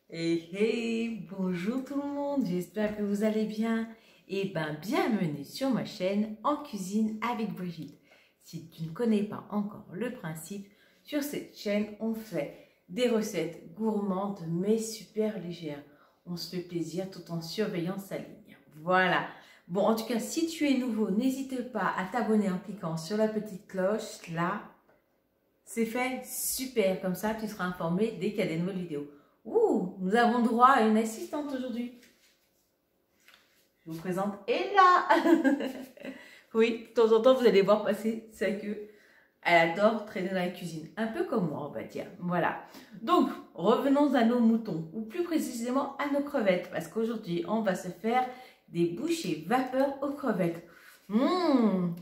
Hey, bonjour tout le monde, j'espère que vous allez bien. Et bienvenue sur ma chaîne En Cuisine avec Brigitte. Si tu ne connais pas encore le principe, sur cette chaîne, on fait des recettes gourmandes mais super légères. On se fait plaisir tout en surveillant sa ligne. Voilà. Bon, en tout cas, si tu es nouveau, n'hésite pas à t'abonner en cliquant sur la petite cloche là. C'est fait, super, comme ça tu seras informé dès qu'il y a des nouvelles vidéos. Ouh, nous avons droit à une assistante aujourd'hui. Je vous présente Ella. Oui, de temps en temps, vous allez voir passer sa queue. Elle adore traîner dans la cuisine, un peu comme moi, on va dire. Voilà. Donc, revenons à nos moutons, ou plus précisément à nos crevettes, parce qu'aujourd'hui, on va se faire des bouchées vapeur aux crevettes.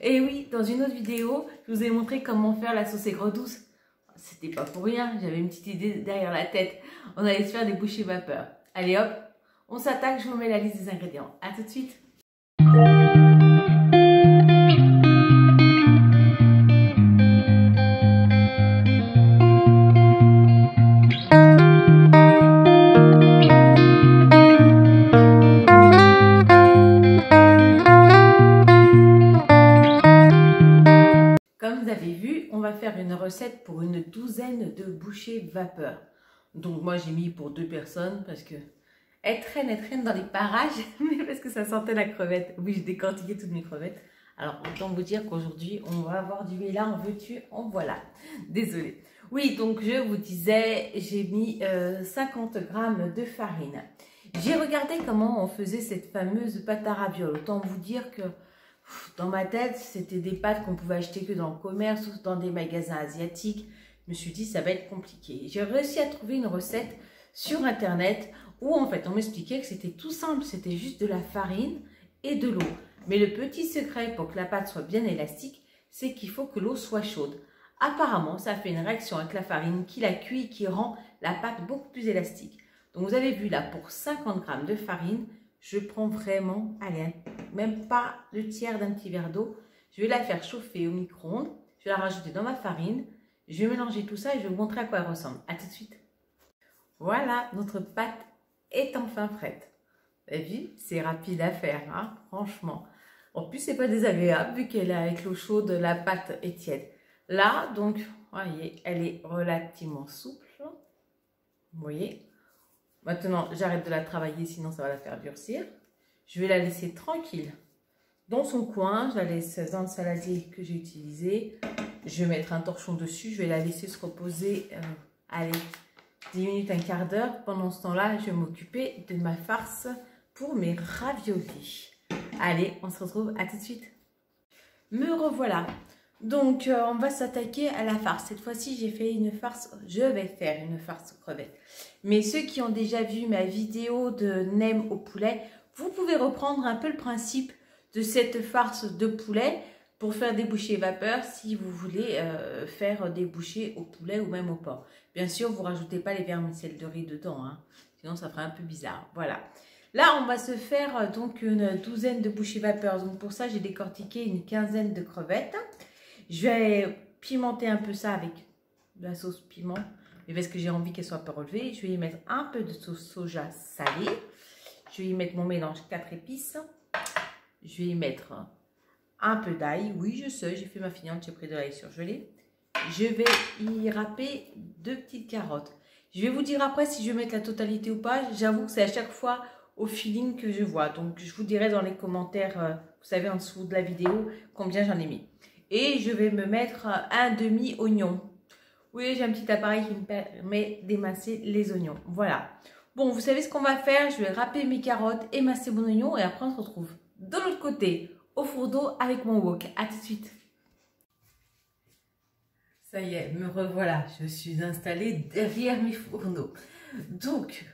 Et oui, dans une autre vidéo, je vous ai montré comment faire la sauce aigre douce. C'était pas pour rien, j'avais une petite idée derrière la tête. On allait se faire des bouchées vapeur. Allez hop, on s'attaque, je vous mets la liste des ingrédients. A tout de suite. Comme vous avez vu, on va faire une recette pour une douzaine de bouchées vapeur. Donc moi j'ai mis pour 2 personnes parce que elle traîne dans les parages, mais parce que ça sentait la crevette. Oui, j'ai décortiqué toutes mes crevettes. Alors autant vous dire qu'aujourd'hui on va avoir du là, en veux-tu, en voilà. Désolée. Oui, donc je vous disais, j'ai mis 50 g de farine. J'ai regardé comment on faisait cette fameuse pâte à ravioles. Autant vous dire que dans ma tête, c'était des pâtes qu'on pouvait acheter que dans le commerce ou dans des magasins asiatiques. Je me suis dit, ça va être compliqué. J'ai réussi à trouver une recette sur Internet où en fait, on m'expliquait que c'était tout simple. C'était juste de la farine et de l'eau. Mais le petit secret pour que la pâte soit bien élastique, c'est qu'il faut que l'eau soit chaude. Apparemment, ça fait une réaction avec la farine qui la cuit et qui rend la pâte beaucoup plus élastique. Donc, vous avez vu là, pour 50 g de farine, je prends vraiment, allez, même pas le tiers d'un petit verre d'eau. Je vais la faire chauffer au micro-ondes. Je vais la rajouter dans ma farine. Je vais mélanger tout ça et je vais vous montrer à quoi elle ressemble. A tout de suite. Voilà, notre pâte est enfin prête. Vous avez vu, c'est rapide à faire, hein, franchement. En plus, c'est pas désagréable vu qu'elle est avec l'eau chaude, la pâte est tiède. Là, donc, vous voyez, elle est relativement souple. Vous voyez. Maintenant, j'arrête de la travailler, sinon ça va la faire durcir. Je vais la laisser tranquille dans son coin. Je la laisse dans le saladier que j'ai utilisé. Je vais mettre un torchon dessus. Je vais la laisser se reposer, allez, 10 minutes, un quart d'heure. Pendant ce temps-là, je vais m'occuper de ma farce pour mes raviolis. Allez, on se retrouve à tout de suite. Me revoilà. Donc, on va s'attaquer à la farce. Cette fois-ci, j'ai fait une farce. Je vais faire une farce aux crevettes. Mais ceux qui ont déjà vu ma vidéo de nem au poulet, vous pouvez reprendre un peu le principe de cette farce de poulet pour faire des bouchées vapeur si vous voulez faire des bouchées au poulet ou même au porc. Bien sûr, vous ne rajoutez pas les vermicelles de riz dedans, hein, sinon ça ferait un peu bizarre. Voilà. Là, on va se faire donc une douzaine de bouchées vapeur. Donc pour ça, j'ai décortiqué une quinzaine de crevettes. Je vais pimenter un peu ça avec de la sauce piment, mais parce que j'ai envie qu'elle soit pas relevée. Je vais y mettre un peu de sauce soja salée. Je vais y mettre mon mélange 4 épices. Je vais y mettre un peu d'ail. Oui, je sais, j'ai fait ma finiante, j'ai pris de l'ail surgelé. Je vais y râper 2 petites carottes. Je vais vous dire après si je vais mettre la totalité ou pas. J'avoue que c'est à chaque fois au feeling que je vois. Donc, je vous dirai dans les commentaires, vous savez, en dessous de la vidéo, combien j'en ai mis. Et je vais me mettre un demi-oignon. Oui, j'ai un petit appareil qui me permet d'émasser les oignons. Voilà. Bon, vous savez ce qu'on va faire. Je vais râper mes carottes, émasser mon oignon et après on se retrouve de l'autre côté, au four d'eau avec mon wok. A tout de suite. Ça y est, me revoilà. Je suis installée derrière mes fourneaux. Donc,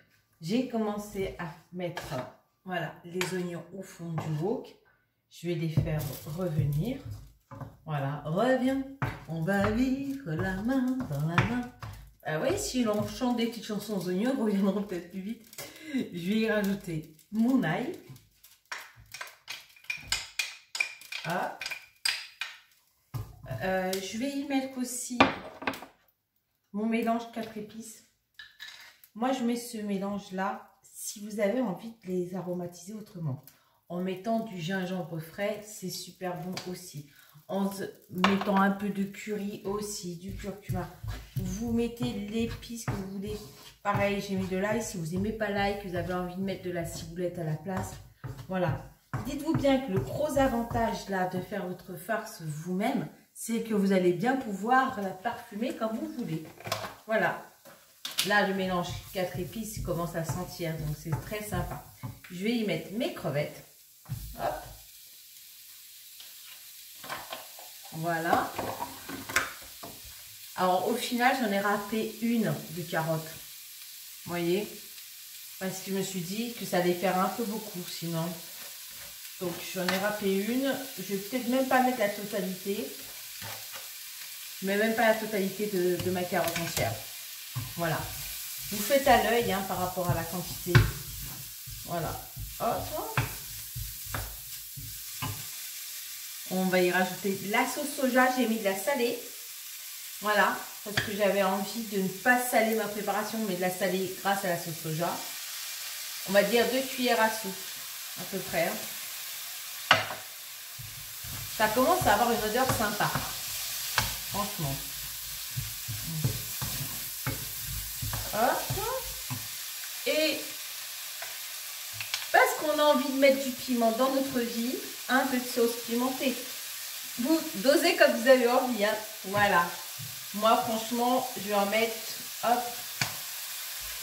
j'ai commencé à mettre voilà, les oignons au fond du wok. Je vais les faire revenir. Voilà, reviens, on va vivre la main dans la main. Ah oui, si l'on chante des petites chansons aux oignons, ils reviendront peut-être plus vite. Je vais y rajouter mon ail. Ah. Je vais y mettre aussi mon mélange 4 épices. Moi, je mets ce mélange-là si vous avez envie de les aromatiser autrement. En mettant du gingembre frais, c'est super bon aussi. En mettant un peu de curry aussi, du curcuma. Vous mettez l'épice que vous voulez. Pareil, j'ai mis de l'ail. Si vous n'aimez pas l'ail, que vous avez envie de mettre de la ciboulette à la place, voilà. Dites-vous bien que le gros avantage là de faire votre farce vous-même, c'est que vous allez bien pouvoir la parfumer comme vous voulez. Voilà. Là, le mélange 4 épices commence à sentir, donc c'est très sympa. Je vais y mettre mes crevettes. Hop. Voilà. Alors, au final, j'en ai râpé une de carotte. Vous voyez? Parce que je me suis dit que ça allait faire un peu beaucoup, sinon. Donc, j'en ai râpé une. Je vais peut-être même pas mettre la totalité. Mais même pas la totalité de ma carotte entière. Voilà. Vous faites à l'œil hein, par rapport à la quantité. Voilà. Hop. On va y rajouter la sauce soja. J'ai mis de la salée. Voilà. Parce que j'avais envie de ne pas saler ma préparation, mais de la saler grâce à la sauce soja. On va dire 2 cuillères à soupe. À peu près. Hein. Ça commence à avoir une odeur sympa. Franchement. Hop. Et parce qu'on a envie de mettre du piment dans notre vie, un peu de sauce pimentée. Vous dosez comme vous avez envie. Hein. Voilà. Moi, franchement, je vais en mettre hop,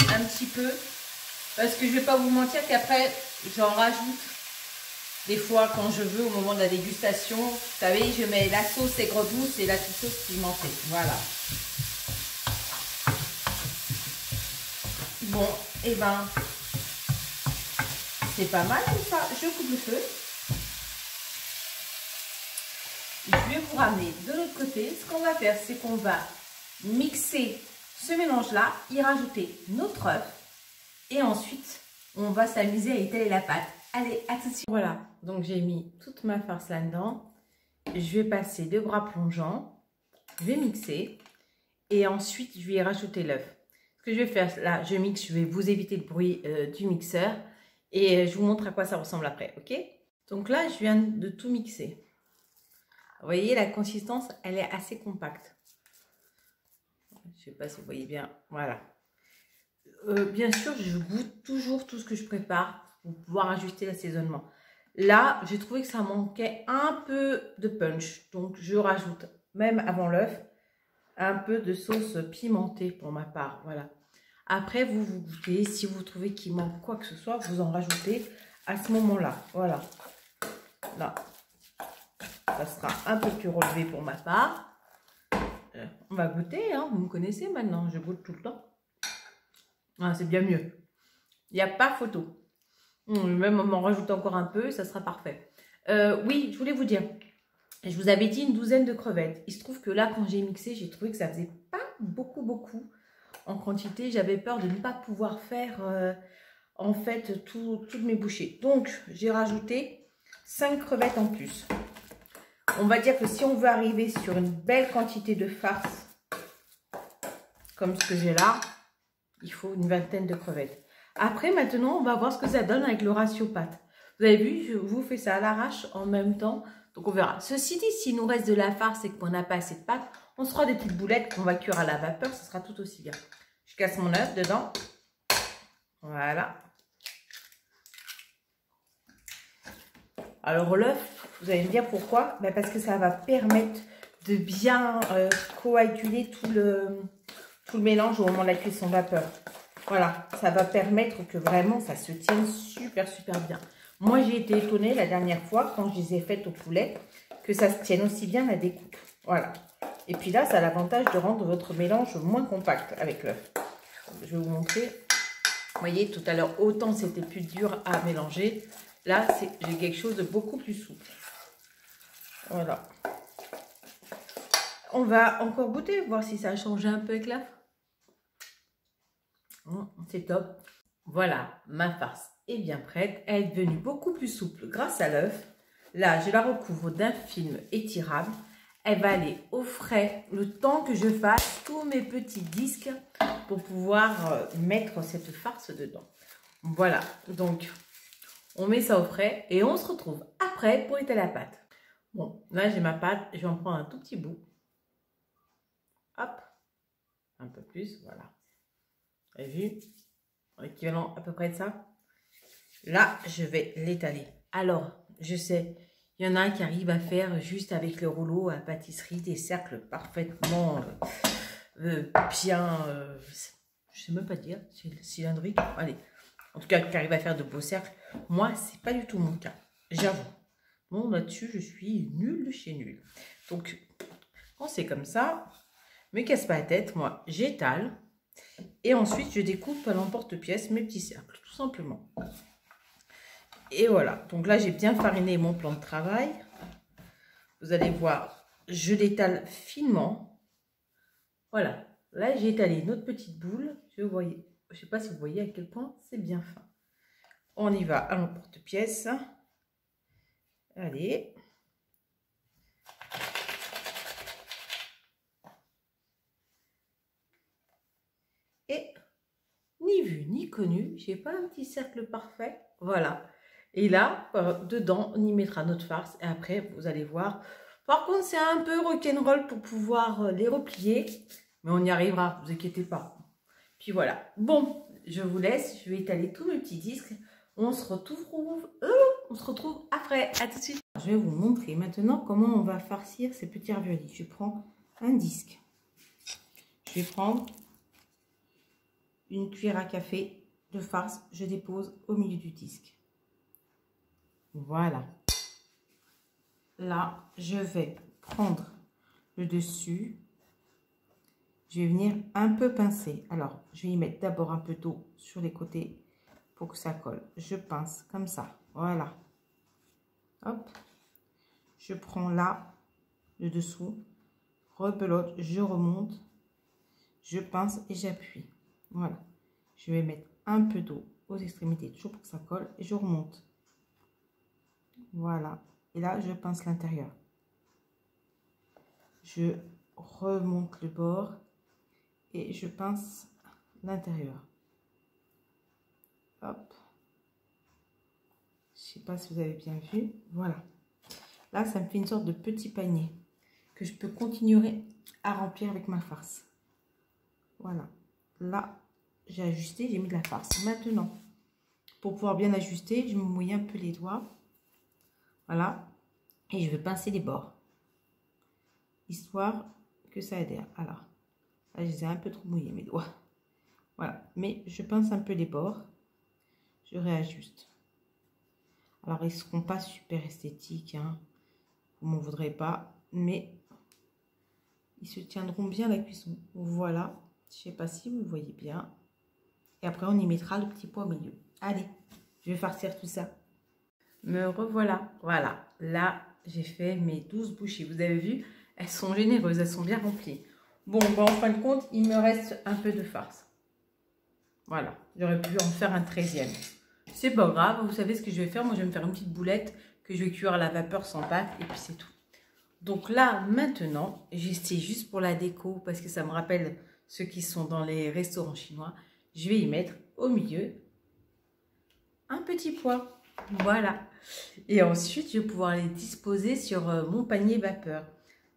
un petit peu. Parce que je ne vais pas vous mentir qu'après, j'en rajoute. Des fois, quand je veux, au moment de la dégustation, vous savez, je mets la sauce aigre douce et la petite sauce pimentée. Voilà. Bon, et ben, c'est pas mal tout ça. Je coupe le feu. Je vais vous ramener de l'autre côté. Ce qu'on va faire, c'est qu'on va mixer ce mélange-là, y rajouter notre œuf. Et ensuite, on va s'amuser à étaler la pâte. Allez, à tout de suite. Voilà, donc j'ai mis toute ma farce là-dedans. Je vais passer le bras plongeant. Je vais mixer. Et ensuite, je vais y rajouter l'œuf. Ce que je vais faire, là, je mixe. Je vais vous éviter le bruit du mixeur. Et je vous montre à quoi ça ressemble après, ok? Donc là, je viens de tout mixer. Vous voyez, la consistance, elle est assez compacte. Je ne sais pas si vous voyez bien. Voilà. Bien sûr, je goûte toujours tout ce que je prépare pour pouvoir ajuster l'assaisonnement. Là, j'ai trouvé que ça manquait un peu de punch. Donc, je rajoute, même avant l'œuf, un peu de sauce pimentée pour ma part. Voilà. Après, vous goûtez. Si vous trouvez qu'il manque quoi que ce soit, vous en rajoutez à ce moment-là. Voilà. Là. Ça sera un peu plus relevé pour ma part. On va goûter, hein. Vous me connaissez maintenant, je goûte tout le temps. Ah, c'est bien mieux. Il n'y a pas photo. Même on m'en rajoute encore un peu, ça sera parfait. Oui, je voulais vous dire, je vous avais dit une douzaine de crevettes. Il se trouve que là, quand j'ai mixé, j'ai trouvé que ça faisait pas beaucoup en quantité. J'avais peur de ne pas pouvoir faire en fait toutes mes bouchées. Donc, j'ai rajouté 5 crevettes en plus. On va dire que si on veut arriver sur une belle quantité de farce, comme ce que j'ai là, il faut une vingtaine de crevettes. Après, maintenant, on va voir ce que ça donne avec le ratio pâte. Vous avez vu, je vous fais ça à l'arrache en même temps. Donc, on verra. Ceci dit, s'il nous reste de la farce et qu'on n'a pas assez de pâte, on se fera des petites boulettes qu'on va cuire à la vapeur. Ce sera tout aussi bien. Je casse mon œuf dedans. Voilà. Alors, l'œuf, vous allez me dire pourquoi? Ben parce que ça va permettre de bien coaguler tout le mélange au moment de la cuisson vapeur. Voilà, ça va permettre que vraiment ça se tienne super bien. Moi, j'ai été étonnée la dernière fois quand je les ai faites au poulet que ça se tienne aussi bien la découpe. Voilà. Et puis là, ça a l'avantage de rendre votre mélange moins compact avec l'œuf. Je vais vous montrer. Vous voyez, tout à l'heure, autant c'était plus dur à mélanger. Là, j'ai quelque chose de beaucoup plus souple. Voilà. On va encore goûter, voir si ça a changé un peu avec l'œuf. C'est top. Voilà, ma farce est bien prête. Elle est devenue beaucoup plus souple grâce à l'œuf. Là, je la recouvre d'un film étirable. Elle va aller au frais le temps que je fasse tous mes petits disques pour pouvoir mettre cette farce dedans. Voilà, donc on met ça au frais et on se retrouve après pour étaler la pâte. Bon, là j'ai ma pâte, je vais en prendre un tout petit bout. Hop, un peu plus, voilà. Vous avez vu? L'équivalent à peu près de ça. Là, je vais l'étaler. Alors, je sais, il y en a qui arrivent à faire juste avec le rouleau à pâtisserie des cercles parfaitement bien, je sais même pas dire, cylindrique. Allez, en tout cas, qui arrivent à faire de beaux cercles. Moi, c'est pas du tout mon cas, j'avoue. Bon, là-dessus, je suis nulle de chez nulle. Donc, quand c'est comme ça, me casse pas la tête, moi, j'étale. Et ensuite, je découpe à l'emporte-pièce mes petits cercles, tout simplement. Et voilà. Donc là, j'ai bien fariné mon plan de travail. Vous allez voir, je l'étale finement. Voilà. Là, j'ai étalé notre petite boule. Je ne sais pas si vous voyez à quel point c'est bien fin. On y va à l'emporte-pièce. Allez. Et ni vu ni connu, j'ai pas un petit cercle parfait. Voilà. Et là, dedans, on y mettra notre farce. Et après, vous allez voir. Par contre, c'est un peu rock'n'roll pour pouvoir les replier. Mais on y arrivera, ne vous inquiétez pas. Puis voilà. Bon, je vous laisse. Je vais étaler tous mes petits disques. On se retrouve après. À tout de suite. Je vais vous montrer maintenant comment on va farcir ces petits raviolis. Je prends un disque. Je vais prendre une cuillère à café de farce. Je dépose au milieu du disque. Voilà. Là, je vais prendre le dessus. Je vais venir un peu pincer. Alors, je vais y mettre d'abord un peu d'eau sur les côtés pour que ça colle. Je pince comme ça. Voilà. Hop. Je prends là, le dessous. Rebelote, je remonte. Je pince et j'appuie. Voilà. Je vais mettre un peu d'eau aux extrémités, toujours pour que ça colle. Et je remonte. Voilà. Et là, je pince l'intérieur. Je remonte le bord et je pince l'intérieur. Hop. Je sais pas si vous avez bien vu. Voilà. Là, ça me fait une sorte de petit panier que je peux continuer à remplir avec ma farce. Voilà. Là, j'ai ajusté, j'ai mis de la farce. Maintenant, pour pouvoir bien ajuster, je me mouille un peu les doigts. Voilà. Et je vais pincer les bords. Histoire que ça adhère. Alors, là, je les ai un peu trop mouillés, mes doigts. Voilà. Mais je pince un peu les bords. Je réajuste. Alors, ils ne seront pas super esthétiques. Hein. Vous m'en voudrez pas. Mais ils se tiendront bien à la cuisson. Voilà. Je ne sais pas si vous voyez bien. Et après, on y mettra le petit pois au milieu. Allez, je vais farcir tout ça. Me revoilà. Voilà. Là, j'ai fait mes 12 bouchées. Vous avez vu, elles sont généreuses. Elles sont bien remplies. Bon, ben, en fin de compte, il me reste un peu de farce. Voilà. J'aurais pu en faire un 13e. C'est pas grave. Vous savez ce que je vais faire? Moi, je vais me faire une petite boulette que je vais cuire à la vapeur sans pâte. Et puis, c'est tout. Donc là, maintenant, c'est juste pour la déco. Parce que ça me rappelle ceux qui sont dans les restaurants chinois. Je vais y mettre au milieu un petit pois. Voilà. Et ensuite, je vais pouvoir les disposer sur mon panier vapeur.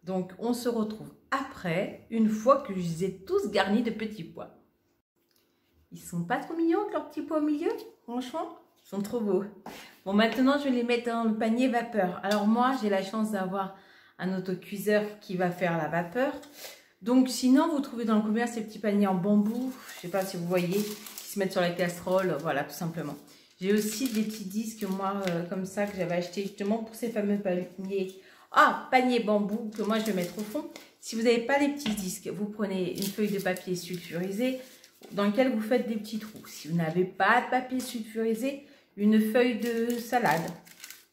Donc, on se retrouve après, une fois que je les ai tous garnis de petits pois. Ils sont pas trop mignons avec leurs petits pois au milieu? Franchement, ils sont trop beaux. Bon, maintenant, je vais les mettre dans le panier vapeur. Alors moi, j'ai la chance d'avoir un autocuiseur qui va faire la vapeur. Donc, sinon, vous trouvez dans le commerce ces petits paniers en bambou. Je sais pas si vous voyez, qui se mettent sur la casserole. Voilà, tout simplement. J'ai aussi des petits disques, moi, comme ça, que j'avais acheté justement pour ces fameux paniers. Panier bambou que moi, je vais mettre au fond. Si vous n'avez pas les petits disques, vous prenez une feuille de papier sulfurisé dans lequel vous faites des petits trous. Si vous n'avez pas de papier sulfurisé, une feuille de salade.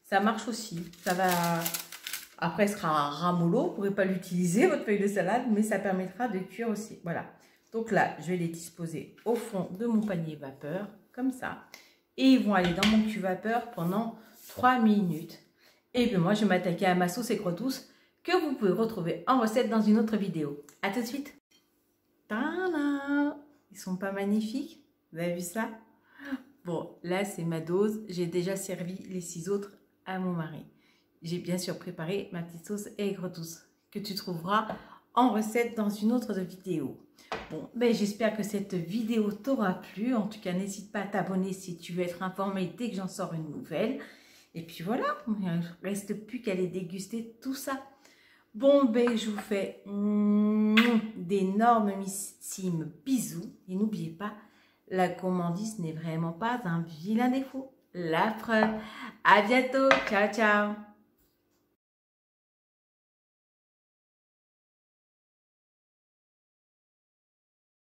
Ça marche aussi. Ça va... Après, ce sera un ramollo. Vous ne pourrez pas l'utiliser, votre feuille de salade, mais ça permettra de cuire aussi. Voilà. Donc là, je vais les disposer au fond de mon panier vapeur, comme ça. Et ils vont aller dans mon cul vapeur pendant 3 minutes. Et puis moi, je vais m'attaquer à ma sauce aigre douce que vous pouvez retrouver en recette dans une autre vidéo. A tout de suite. Tada! Ils sont pas magnifiques? Vous avez vu ça? Bon, là, c'est ma dose. J'ai déjà servi les 6 autres à mon mari. J'ai bien sûr préparé ma petite sauce aigre douce que tu trouveras en recette dans une autre vidéo. Bon, ben j'espère que cette vidéo t'aura plu. En tout cas, n'hésite pas à t'abonner si tu veux être informé dès que j'en sors une nouvelle. Et puis voilà, il ne reste plus qu'à aller déguster tout ça. Bon, ben je vous fais d'énormissimes bisous. Et n'oubliez pas, la gourmandise n'est vraiment pas un vilain défaut. La preuve. À bientôt. Ciao, ciao.